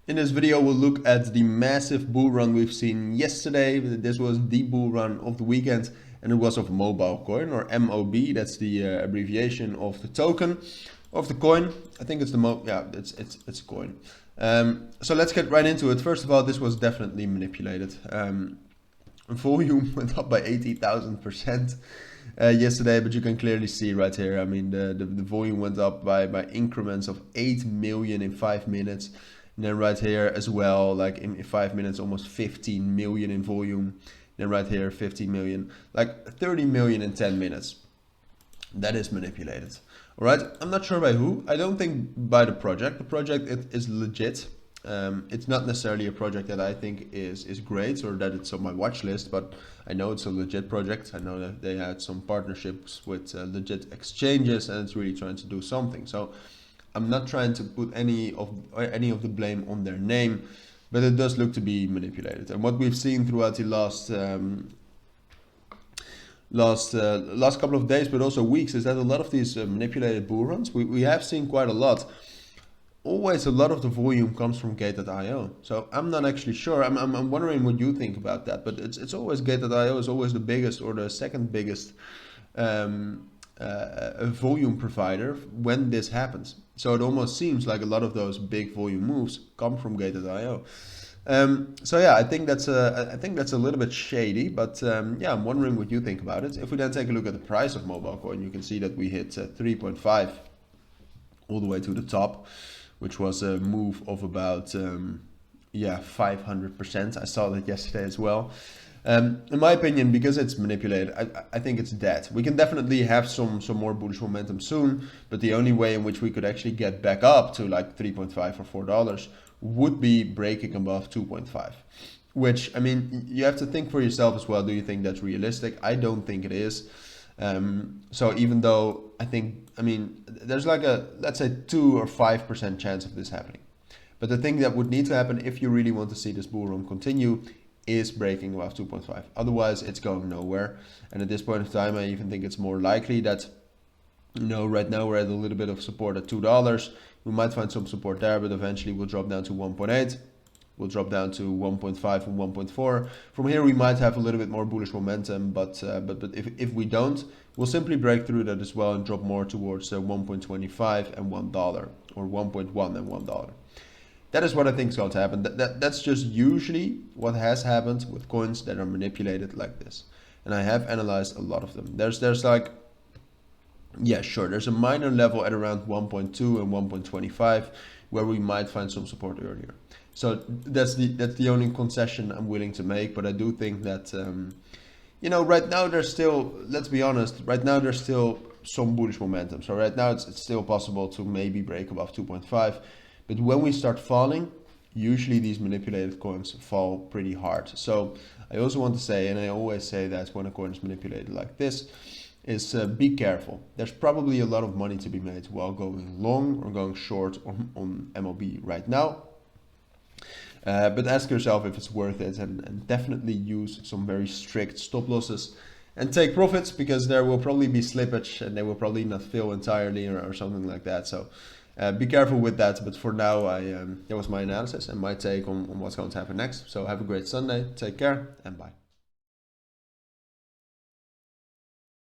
In this video, we'll look at the massive bull run we've seen yesterday. This was the bull run of the weekend, and it was of Mobilecoin, or MOB. That's the abbreviation of the token of the coin. I think it's it's a coin. So let's get right into it. First of all, this was definitely manipulated. Volume went up by 80,000% yesterday, but you can clearly see right here. I mean, the volume went up by increments of 8 million in 5 minutes. And then right here as well, like in 5 minutes, almost 15 million in volume. Then right here, 15 million, like 30 million in 10 minutes. That is manipulated. All right, I'm not sure by who. I don't think by the project. The project is legit. It's not necessarily a project that I think is great or that it's on my watch list, but I know it's a legit project. I know that they had some partnerships with legit exchanges, and it's really trying to do something. So I'm not trying to put any of the blame on their name, but it does look to be manipulated. And what we've seen throughout the last couple of days, but also weeks, is that a lot of these manipulated bull runs, we have seen quite a lot. Always a lot of the volume comes from Gate.io. So I'm not actually sure. I'm wondering what you think about that. But it's always Gate.io is always the biggest or the second biggest volume provider when this happens. So it almost seems like a lot of those big volume moves come from Gate.io. So yeah, I think that's a little bit shady, but yeah, I'm wondering what you think about it. If we then take a look at the price of Mobilecoin, you can see that we hit 3.5 all the way to the top, which was a move of about 500%. I saw that yesterday as well. In my opinion, because it's manipulated, I think it's dead. We can definitely have some more bullish momentum soon, but the only way in which we could actually get back up to like 3.5 or $4 would be breaking above 2.5. Which, I mean, you have to think for yourself as well. Do you think that's realistic? I don't think it is. So even though there's like a, let's say 2 or 5% chance of this happening. But the thing that would need to happen if you really want to see this bull run continue is breaking above 2.5. Otherwise, it's going nowhere. And at this point of time, I even think it's more likely that, right now we're at a little bit of support at $2. We might find some support there, but eventually we'll drop down to 1.8. We'll drop down to 1.5 and 1.4. From here, we might have a little bit more bullish momentum, but if we don't, we'll simply break through that as well and drop more towards 1.25 and $1, or 1.1 and $1. That is what I think is going to happen. That's just usually what has happened with coins that are manipulated like this. And I have analyzed a lot of them. There's like, yeah, sure, there's a minor level at around 1.2 and 1.25 where we might find some support earlier. So that's the only concession I'm willing to make. But I do think that, right now there's still, let's be honest, right now there's still some bullish momentum. So right now it's still possible to maybe break above 2.5. But when we start falling, usually these manipulated coins fall pretty hard. So I also want to say, and I always say that when a coin is manipulated like this, is be careful. There's probably a lot of money to be made while going long or going short on MOB right now. But ask yourself if it's worth it, and definitely use some very strict stop losses and take profits, because there will probably be slippage and they will probably not fill entirely or something like that. So be careful with that. But for now, that was my analysis and my take on what's going to happen next. So have a great Sunday. Take care and bye.